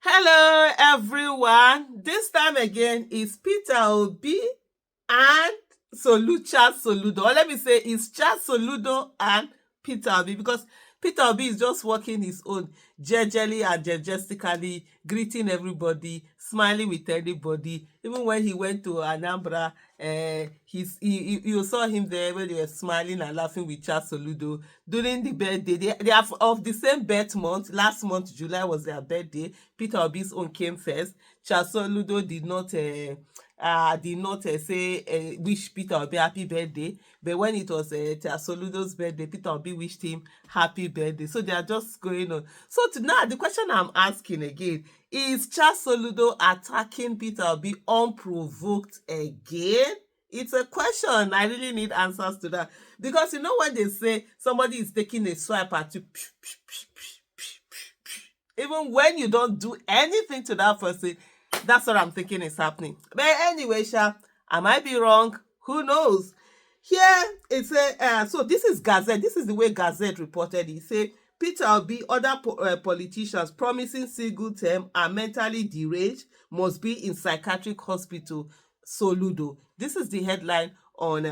Hello, everyone. This time again is Peter Obi and Soludo. Or let me say, it's just Soludo and Peter Obi because Peter Obi is just walking his own, gingerly and majestically, greeting everybody, smiling with everybody. Even when he went to Anambra, you saw him there when they were smiling and laughing with Charles Soludo during the birthday. They are of the same birth month. Last month, July, was their birthday. Peter Obi's own came first. Charles Soludo did not say wish Peter Obi happy birthday, but when it was Soludo's birthday, Peter Obi wished him happy birthday. So they are just going on. So now the question I'm asking again is Charles Soludo attacking Peter Obi unprovoked again? It's a question. I really need answers to that because you know when they say somebody is taking a swipe at you, even when you don't do anything to that person, that's what I'm thinking is happening. But anyway, I might be wrong. Who knows? Here it's so this is Gazette. This is the way Gazette reported it. Say Peter Obi, other politicians promising single term are mentally deranged, must be in psychiatric hospital. Soludo. This is the headline on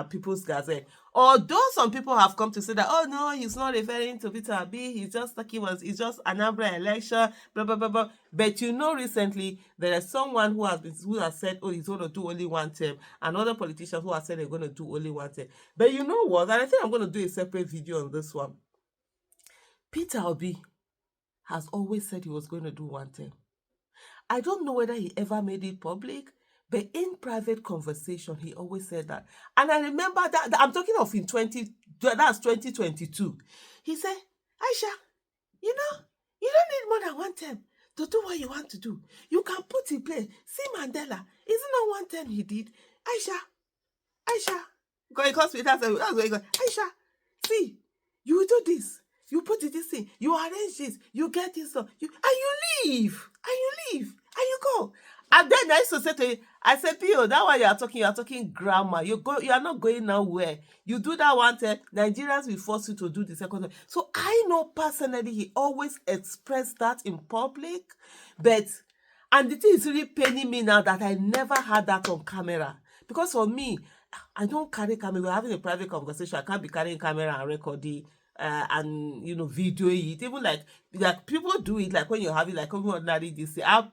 People's Gazette. Although some people have come to say that, oh no, he's not referring to Peter Obi, he's just Anambra election, blah blah blah blah. But you know, recently there is someone who has said, oh, he's going to do only one term, and other politicians who have said they're going to do only one term. But you know what? And I think I'm going to do a separate video on this one. Peter Obi has always said he was going to do one term. I don't know whether he ever made it public, but in private conversation, he always said that. And I remember that I'm talking of in 2022. He said, Aisha, you know, you don't need more than one term to do what you want to do. You can put in place. See Mandela. Isn't not one term he did? Aisha. Because that's what he goes. Aisha, see, you will do this. You put it this thing. You arrange this. You get this stuff. And you leave. And you go. And then I used to say to him, I said, Pio, that one you are talking grammar. You are not going nowhere. You do that one time, Nigerians will force you to do the second one. So I know personally he always expressed that in public. And the thing is really paining me now that I never had that on camera. Because for me, I don't carry camera. We're having a private conversation. I can't be carrying camera and recording. And video it, even like people do it, like when you're having like ordinary this. I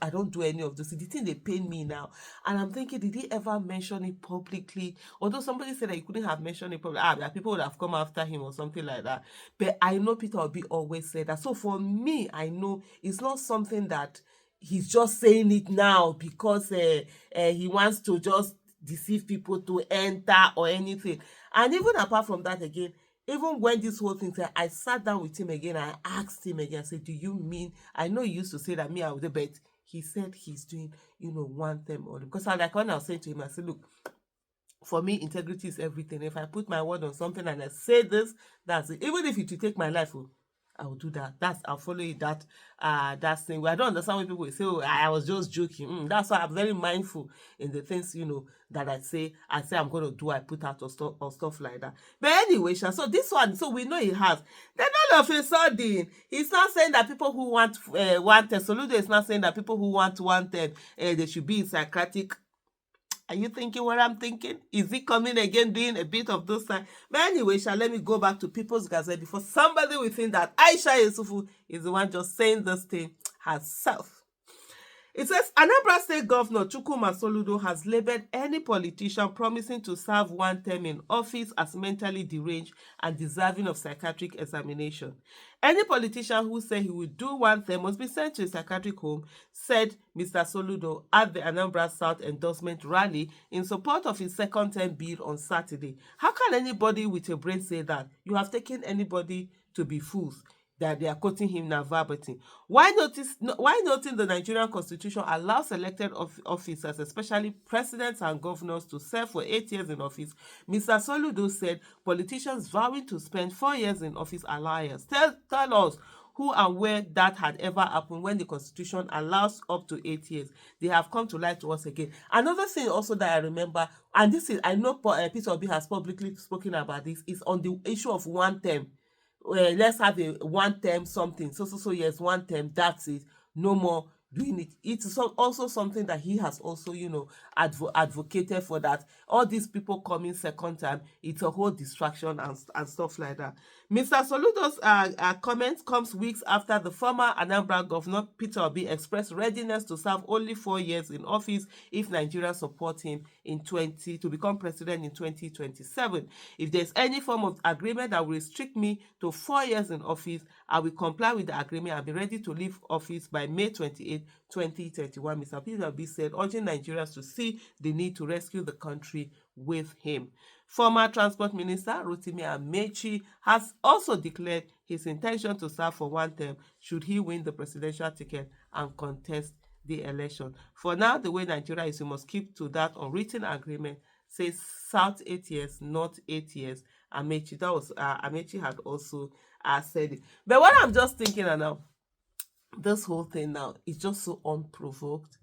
don't do any of those. The thing they pain me now, and I'm thinking, did he ever mention it publicly? Although somebody said that he couldn't have mentioned it publicly, that people would have come after him or something like that. But I know Peter Obi always said that. So for me, I know it's not something that he's just saying it now because he wants to just deceive people to enter or anything. And even apart from that, again, even when this whole thing said, I sat down with him again, I asked him again, I said, do you mean, I know you used to say that me, I would, but he said he's doing, one term only. Because when I was saying to him, I said, look, for me, integrity is everything. If I put my word on something and I say this, that's it. Even if it will take my life, I will do that. I'll follow it. That thing. I don't understand when people say, "Oh, I was just joking." That's why I'm very mindful in the things that I say. I say I'm going to do. I put out or stuff like that. But anyway, so this one, so we know he has. Then all of a sudden, he's not saying that people who want one term. Soludo is not saying that people who want one term, they should be in psychiatric. Are you thinking what I'm thinking? Is he coming again doing a bit of those time? But anyway, let me go back to People's Gazette before somebody will think that Aisha Yusufu is the one just saying this thing herself. It says, Anambra State Governor Chukwuma Soludo has labeled any politician promising to serve one term in office as mentally deranged and deserving of psychiatric examination. Any politician who said he would do one term must be sent to a psychiatric home, said Mr. Soludo at the Anambra South endorsement rally in support of his second term bid on Saturday. How can anybody with a brain say that? You have taken anybody to be fools. That they are quoting him now verbatim. Why noting the Nigerian Constitution allows elected officers, especially presidents and governors, to serve for 8 years in office? Mr. Soludo said politicians vowing to spend 4 years in office are liars. Tell us who and where that had ever happened when the Constitution allows up to 8 years. They have come to light to us again. Another thing also that I remember, and this is, I know Peter Obi has publicly spoken about this, is on the issue of one term. let's have a one term something, so yes, one term, that's it, no more doing it. It's also something that he has also, advocated for, that all these people coming second time, it's a whole distraction and stuff like that. Mr. Soludo's comment comes weeks after the former Anambra governor Peter Obi expressed readiness to serve only 4 years in office if Nigeria support him to become president in 2027. If there's any form of agreement that will restrict me to 4 years in office, I will comply with the agreement and be ready to leave office by May 28, 2021, Mr. Peter Obi said, urging Nigerians to see the need to rescue the country with him. Former Transport Minister Rotimi Amechi has also declared his intention to serve for one term should he win the presidential ticket and contest the election. For now, the way Nigeria is, we must keep to that unwritten agreement, says South 8 years, North 8 years. Amechi, that was Amechi had also said it. But what I'm just thinking now, this whole thing now is just so unprovoked,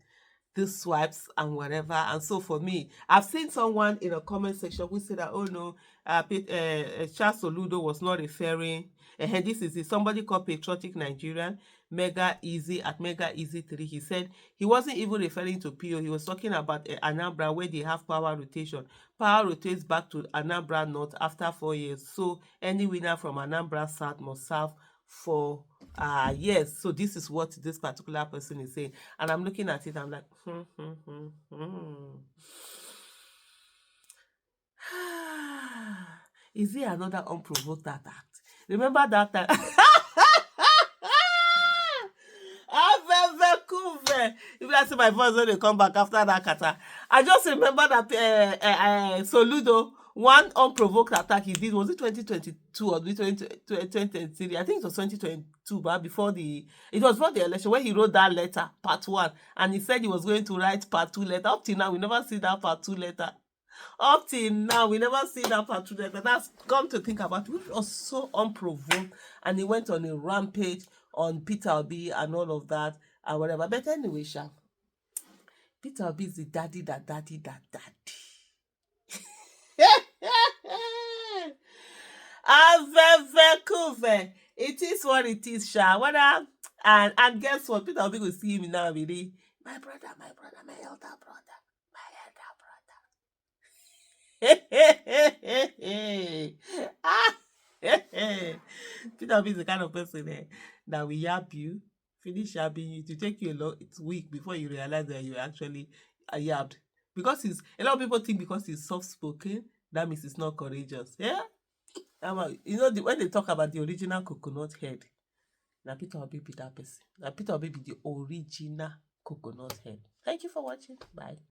these swipes and whatever. And so for me, I've seen someone in a comment section who said that, oh no, Charles Soludo was not referring, and this is somebody called Patriotic Nigerian, Mega Easy at Mega Easy 3. He said he wasn't even referring to PO. He was talking about Anambra, where they have power rotation. Power rotates back to Anambra North after 4 years. So any winner from Anambra South must serve for yes. So this is what this particular person is saying, and I'm looking at it, I'm like, is it another unprovoked attack? Remember that time? If I see my voice when they come back after that kata, I just remember that Soludo, one unprovoked attack he did, was it 2022 or 2023? I think it was 2022, but it was before the election, when he wrote that letter, part 1, and he said he was going to write part 2 letter. Up till now, we never see that part 2 letter. Up till now, we never see that part 2 letter. That's, come to think about it, it was so unprovoked, and he went on a rampage on Peter Obi and all of that and whatever. But anyway, Peter Obi is the daddy. It is what it is, Sha. Whether and guess what? Peter Obi will see him now, really. My brother, my elder brother, Peter Obi is the kind of person that will yap you, finish yapping you. To take you a week before you realize that you actually yapped. Because a lot of people think because he's soft spoken, that means he's not courageous. Yeah. When they talk about the original coconut head, now Peter Obi be that person. Now Peter Obi be the original coconut head. Thank you for watching. Bye.